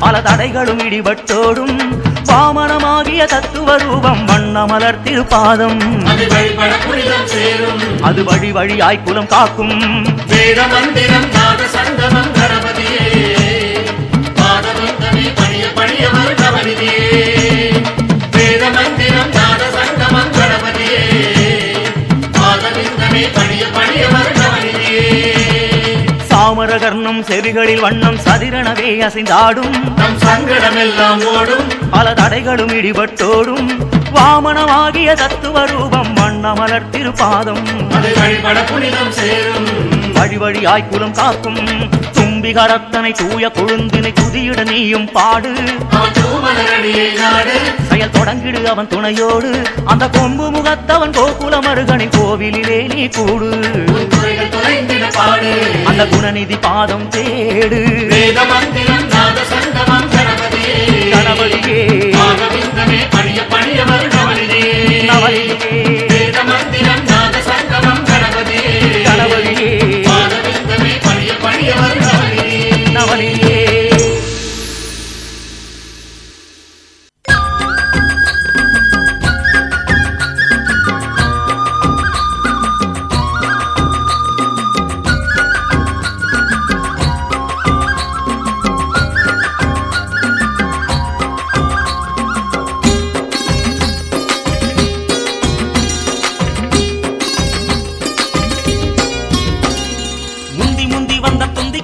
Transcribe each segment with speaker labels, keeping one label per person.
Speaker 1: பல தடைகளும் இடிபட்டோடும் வாமனமாகிய தத்துவ ரூபம் வண்ண மலர் திருப்பாதம் அது வழி வழியாய் குலம் காக்கும்
Speaker 2: வேத மந்திரம் நாத சங்கமம் கணபதியே பாதவந்தமே பணிய பணியவர் கவனிதியே வேத மந்திரம் நாத சங்கமம் கணபதியே பாதவிந்தமே பணிய பணியவர் கவனிதியே
Speaker 1: சாமரகர்ணம் செவிகளில் வண்ணம் சதிரணவே அசைந்தாடும்
Speaker 2: நம் சங்கடமெல்லாம் ஓடும்
Speaker 1: பல தடைகளும் இடிபட்டோடும் வாமனமாகிய தத்துவ ரூபம் வண்ண மலர் திருப்பாதம்
Speaker 2: அது வழிபட புனிதம் சேரும்
Speaker 1: வழி வழியாய் குலம் காக்கும் தும்பிகரத்தனை தூய கொழுந்தினை துதியிட நீயும் பாடு செயல் தொடங்கிடு அவன் துணையோடு அந்த கொம்பு முகத்தவன் கோகுல மருகனின் கோவிலிலே நீ கூடு அந்த குணநிதி பாதம் தேடு கணபதியே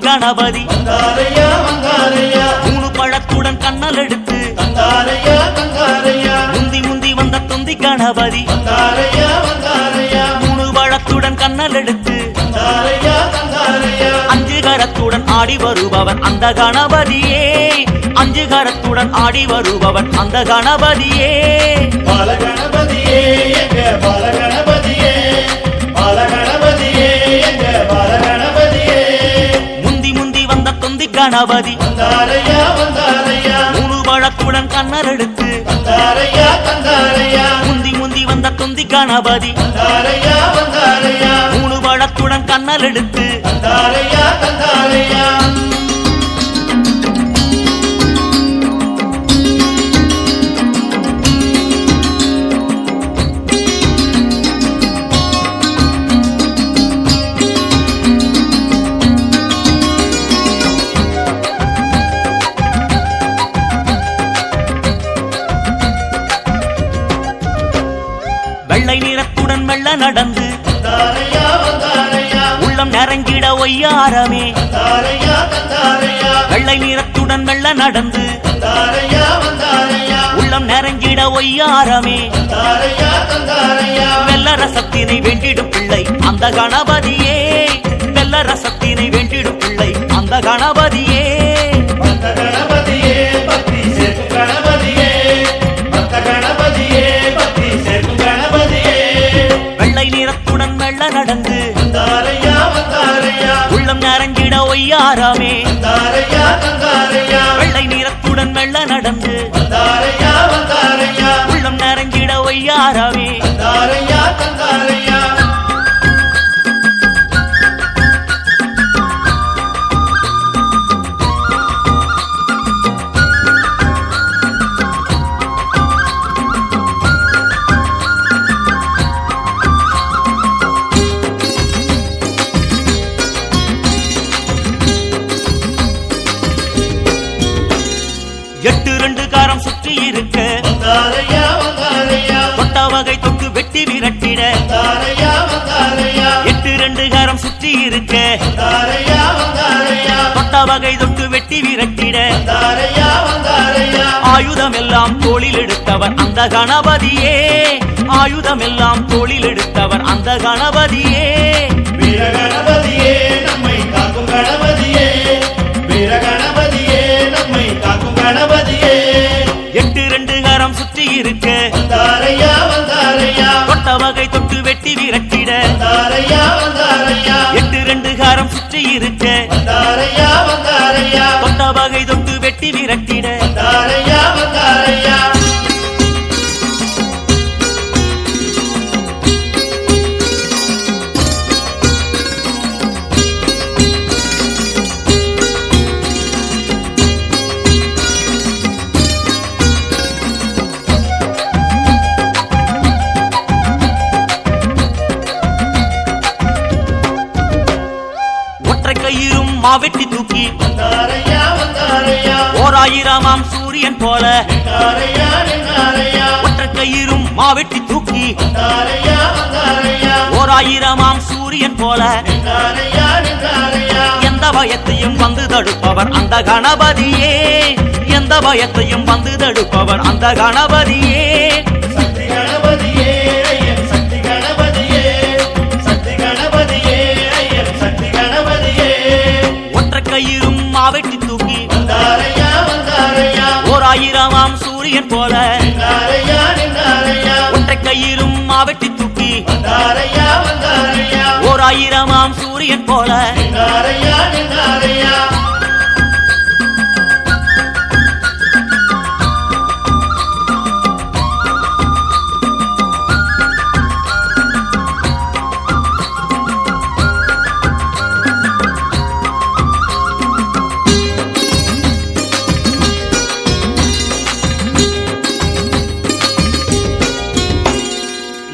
Speaker 1: கணபதி மூணு பழத்துடன் கண்ணல் எடுத்து முந்தி முந்தி வந்த தொந்தி கணபதி மூணு பழத்துடன் கண்ணல் எடுத்து அஞ்சு கரத்துடன் ஆடி வருபவன் அந்த கணபதியே அஞ்சு கரத்துடன் ஆடி வருபவன் அந்த கணபதியே
Speaker 2: பாலகணபதியே பாலகணபதியே பாலகணபதியே பாலகணபதியே
Speaker 1: கணபதி மூணு பழத்துடன் கண்ணர் எடுத்து முந்தி முந்தி வந்த தொந்தி கணபதி மூணு பழத்துடன் கண்ணர் எடுத்து வெள்ளை நிறத்துடன் மெல்ல நடந்து உள்ளம் நரங்கிட ஒய்யாரமே வெள்ளை நிறத்துடன் மெல்ல நடந்து உள்ளம் நரங்கிட ஒய்யாரமே வெள்ள ரசத்தினை வெண்டிடும் பிள்ளை அந்த கணபதியே வெள்ள ரசத்தினை வெண்டிடும் பிள்ளை அந்த கணபதியே வெள்ளை நிறத்துடன் மெல்ல நடந்து உள்ளம் நரங்கிட ஒய்யாரமே வெள்ளை நிறத்துடன் மெல்ல நடந்து உள்ளம் நரங்கிட ஒய்யாரமே எட்டு ரெண்டு காரம் சுற்றி இருக்க தொட்ட வகை தொட்டு வெட்டி விரட்டிட எட்டு ரெண்டு காரம் சுற்றி இருக்க தொட்ட வகை தொட்டு வெட்டி விரட்டிட ஆயுதம் எல்லாம் தோளில் எடுத்தவர் அந்த கணபதியே ஆயுதம் எல்லாம் தோளில் எடுத்தவர் அந்த கணபதியே
Speaker 2: வீரகணபதியே நம்மை காக்கும் கணபதியே வீரகணபதியே நம்மை காக்கும் கணபதியே
Speaker 1: எட்டு ரெண்டு காரம் சுற்றி இருக்க தொட்ட வகை தொட்டு வெட்டி விரட்டிட எட்டு ரெண்டு காரம் சுற்றி இருக்க தொட்ட வகை தொட்டு வெட்டி விரட்டிட மாவெட்டி தூக்கி
Speaker 2: வந்தாரையா வந்தாரையா
Speaker 1: ஓர் ஆயிரமாம் சூரியன் போல
Speaker 2: நின்றாரையா நின்றாரையா
Speaker 1: ஒற்றை கயிறும் மாவெட்டி தூக்கி
Speaker 2: வந்தாரையா வந்தாரையா
Speaker 1: ஓர் ஆயிரமாம் சூரியன் போல
Speaker 2: நின்றாரையா நின்றாரையா
Speaker 1: எந்த பயத்தையும் வந்து தடுப்பவர் அந்த கணபதியே எந்த பயத்தையும் வந்து தடுப்பவர் அந்த கணபதியே
Speaker 2: சக்தி கணபதியே ஐயன் சக்தி கணபதியே சக்தி கணபதியே ஐயன் சக்தி கணபதியே
Speaker 1: ஒற்றை கயிறும் மாவெட்டி தூக்கி
Speaker 2: வந்தாரையா வந்தாரையா
Speaker 1: ஓர் ஆயிரமாம் சூரியன் போல
Speaker 2: நின்றாரையா நின்றாரையா
Speaker 1: ஒற்றை கயிறும் மாவெட்டி தூக்கி
Speaker 2: வந்தாரையா வந்தாரையா
Speaker 1: ஓர் ஆயிரமாம் சூரியன் போல
Speaker 2: நின்றாரையா நின்றாரையா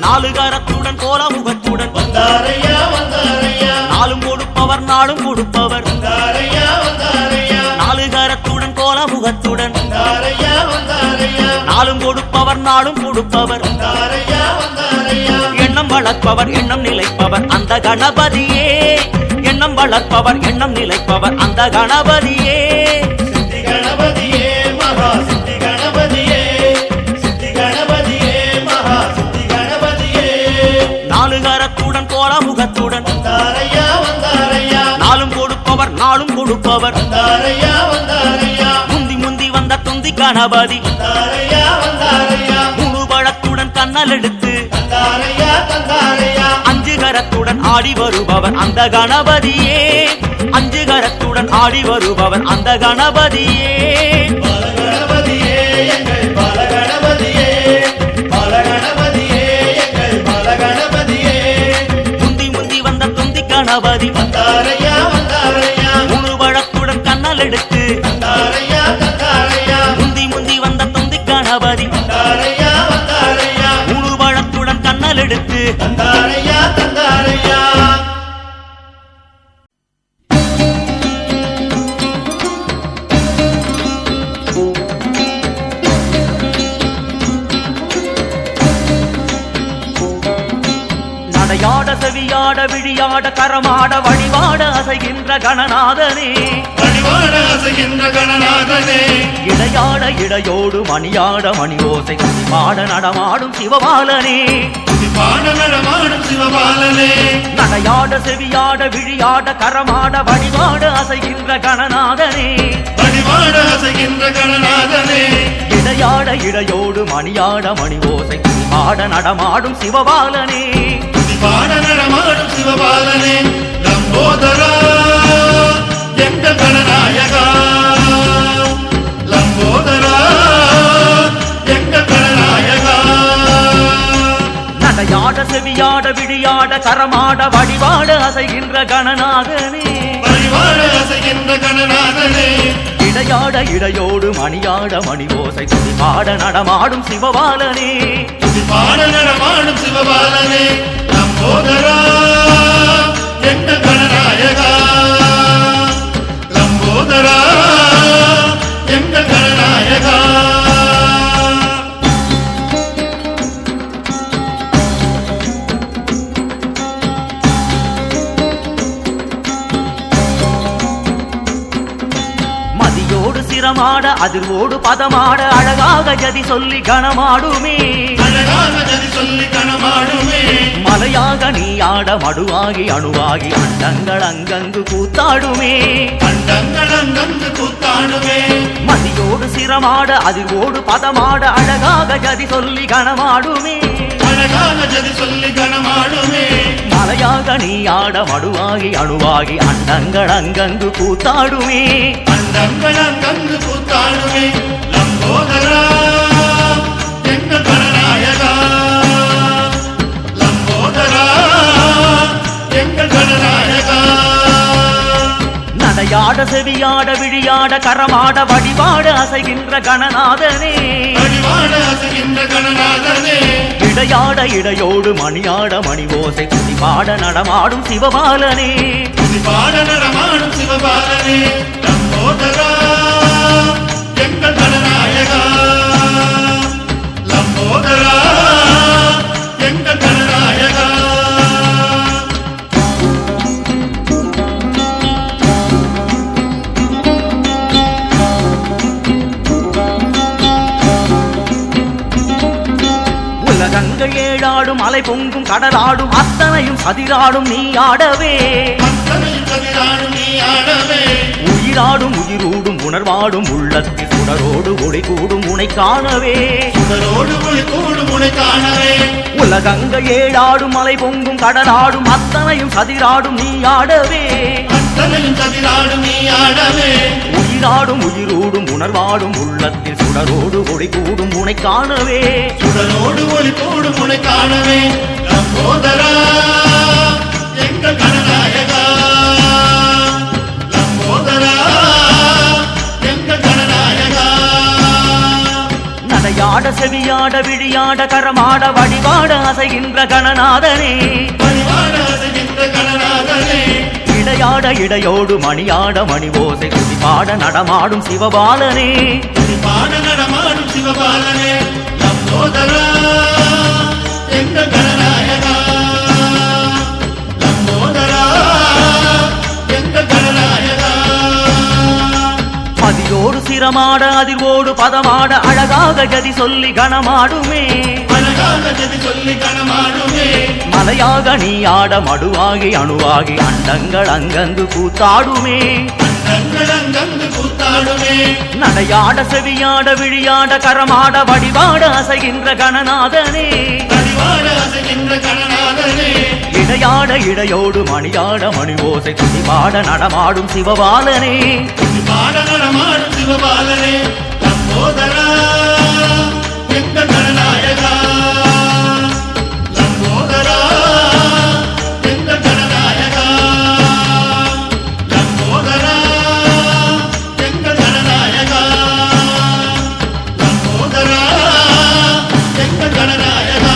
Speaker 1: நாலு கரத்துடன் கோலமுகத்துடன்
Speaker 2: வந்தாரையா வந்தாரையா
Speaker 1: நாளும் கொடுப்பவர் நாளும் கொடுப்பவர்
Speaker 2: வந்தாரையா வந்தாரையா
Speaker 1: நாலு கரத்துடன் கோலமுகத்துடன்
Speaker 2: வந்தாரையா வந்தாரையா
Speaker 1: நாளும் கொடுப்பவர் நாளும் கொடுப்பவர்
Speaker 2: வந்தாரையா வந்தாரையா
Speaker 1: எண்ணம் வளர்ப்பவர் எண்ணம் நிலைப்பவர் அந்த கணபதியே எண்ணம் வளர்ப்பவர் எண்ணம் நிலைப்பவர் அந்த கணபதியே
Speaker 2: சித்தி கணபதியே மகா சித்தி கணபதியே சித்தி கணபதியே மகா சித்தி கணபதியே
Speaker 1: நாலு கரத்துடன் கோலமுகத்துடன்
Speaker 2: வந்தாரையா வந்தாரையா
Speaker 1: நாளும் கொடுப்பவர் நாளும் கொடுப்பவர்
Speaker 2: வந்தாரையா வந்தாரையா
Speaker 1: முந்தி முந்தி வந்த தொந்தி கணபதி
Speaker 2: வந்தாரையா வந்தாரையா
Speaker 1: முழு பழத்துடன் கண்ணல் எடுத்து
Speaker 2: வந்தாரையா தந்தாரையா
Speaker 1: அஞ்சு கரத்துடன் ஆடி வருபவர் அந்த கணபதியே அஞ்சு கரத்துடன் ஆடி வருபவர் அந்த கணபதியே
Speaker 2: பாலகணபதியே எங்கள் பாலகணபதியே பாலகணபதியே எங்கள் பாலகணபதியே
Speaker 1: முந்தி முந்தி வந்த தொந்தி கணபதி
Speaker 2: வந்தாரையா வந்தாரையா
Speaker 1: முழு பழத்துடன் கண்ணல் எடுத்து
Speaker 2: வந்தாரையா தந்தாரையா
Speaker 1: முந்தி முந்தி வந்த தொந்தி கணபதி
Speaker 2: வந்தாரையா வந்தாரையா
Speaker 1: முழு பழத்துடன் கண்ணல் எடுத்து
Speaker 2: தந்தாரையா தந்தாரையா
Speaker 1: நடையாட செவியாட விழியாட கரமாட வழிபாட அசைகின்ற கணநாதனே
Speaker 2: வழிபாட அசைகின்ற கணநாதனே
Speaker 1: இடையாட இடையோடு மணியாட மணி ஓசை குதிமாட நடமாடும் சிவபாலனே
Speaker 2: பாட நடமாடும் சிவபாலனே
Speaker 1: நடையாட செவியாட விழியாட கரமாட வழிபாட அசைகின்ற கணநாதனே
Speaker 2: வழிபாட அசைகின்ற கணநாதனே
Speaker 1: இடையாட இடையோடு மணியாட மணி ஓசை குதிமாட நடமாடும் சிவபாலனே
Speaker 2: பாட நடமாடும் சிவபாலனே லம்போதரா எங்கள் கணநாயகா லம்போதரா எங்கள் கணநாயகா
Speaker 1: நடையாட செவியாட விழியாட கரமாட வழிபாட அசைகின்ற கணநாதனே
Speaker 2: வழிபாட அசைகின்ற கணநாதனே
Speaker 1: இடையாட இடையோடு மணியாட மணி ஓசை குதிமாட நடமாடும் சிவபாலனே
Speaker 2: பாட நடமாடும் சிவபாலனே லம்போதரா எங்கள் கணநாயகா லம்போதரா எங்கள் கணநாயகா
Speaker 1: மதியோடு சிரமாட அதிர்வோடு பதமாட அழகாக ஜதி சொல்லி கணமாடுமே
Speaker 2: அழகாக ஜதி சொல்லி கணமாடுமே
Speaker 1: மலையாக நீ ஆட மடுவாகி அணுவாகி அண்டங்கள் அங்கங்கு கூத்தாடுமே
Speaker 2: அண்டங்கள் அங்கங்கு கூத்தாடுமே
Speaker 1: மதியோடு சிரமாட அதிர்வோடு பதமாட அழகாக ஜதி சொல்லி கணமாடுமே
Speaker 2: அழகாக ஜதி சொல்லி கணமாடுமே
Speaker 1: மலையாக நீ ஆட மடுவாகி அணுவாகி அண்டங்கள் அங்கங்கு கூத்தாடுமே
Speaker 2: அண்டங்கள் அங்கங்கு கூத்தாடுமே லம்போதரா எங்கள் கணநாயகா லம்போதரா எங்கள் கணநாயகா
Speaker 1: நடையாட செவியாட விழியாட கரமாட வழிபாட அசைகின்ற கணநாதனே இடையாட இடையோடு மணியாட மணி ஓசை துதிபாட நடமாடும் சிவபாலனே
Speaker 2: லம்போதரா எங்கள் கணநாயகா லம்போதரா எங்கள் கணநாயகா
Speaker 1: உலகங்கள் ஏழாடும் அலை பொங்கும் கடலாடும் அத்தனையும் சதிராடும் நீ ஆடவே உயிராடும் உயிரூடும் உணர்வாடும் உள்ளத்தில் சுடரோடு ஒளி கூடும் உனை காணவே உலகங்கள் ஏழாடும் அலை பொங்கும் கடலாடும் அத்தனையும் சதிராடும் நீ ஆடவே உயிராடும் உயிரூடும் உணர்வாடும் உள்ளத்தில் சுடரோடு ஒளி கூடும் உனை காணவே
Speaker 2: லம்போதரா எங்கள் கணநாயகா லம்போதரா எங்கள் கணநாயகா
Speaker 1: நடையாட செவியாட விழியாட கரமாட வடிவாட அசைகின்ற கணநாதனே இடையாட இடையோடு மணியாட மணி ஓசை துதிபாட நடமாடும் சிவபாலனே
Speaker 2: லம்போதரா எங்கள் கணநாயகா லம்போதரா எங்கள் கணநாயகா
Speaker 1: அதியோடு சிரமாட அதிர்வோடு பதமாட அழகாக ஜதி சொல்லி கணமாடுமே மலையாக நீ ஆட மடுவாகி அணுவாகி அண்டங்கள் அங்கங்கு கூத்தாடுமே நடையாட செவியாட விழியாட கரமாட வடிவாட அசைகின்ற கணநாதனே இடையாட இடையோடு மணியாட மணி ஓசை துதிபாட நடமாடும் சிவபாலனே
Speaker 2: லம்போதரா எங்கள் கணநாயகா லம்போதரா எங்கள் கணநாயகா லம்போதரா எங்கள் கணநாயகா லம்போதரா எங்கள் கணநாயகா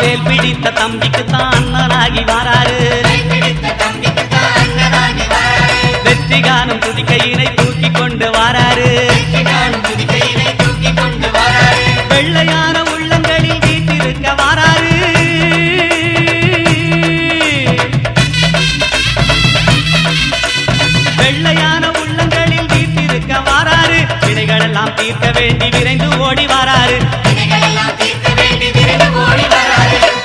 Speaker 1: வேல் பிடித்த தம்பிக்குத்தான் அண்ணனாகி வாராரு வெற்றி காணும் துதிக்கையினை தூக்கி கொண்டு வாராரு வெள்ளையான உள்ளங்களில் வீட்டிருக்க வாராரு வெள்ளையான உள்ளங்களில் வீட்டிருக்க வாராரு வினைகளெல்லாம் தீர்க்க வேண்டி விரைந்து ஓடி வாராரு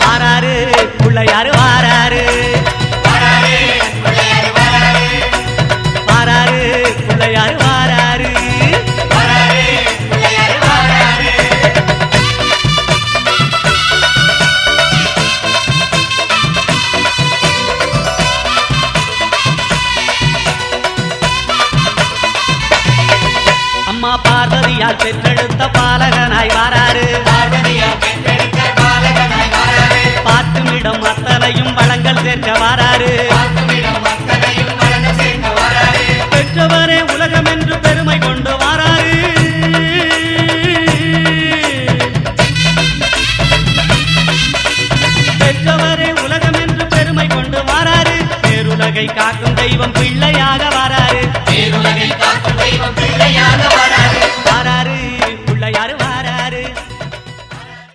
Speaker 1: வாராரு பிள்ளையாரு வாராரு வாராரு பிள்ளையாரு வாராரு அம்மா பார்வதியால் பெற்றெடுத்த பாலகனாய் வாராரு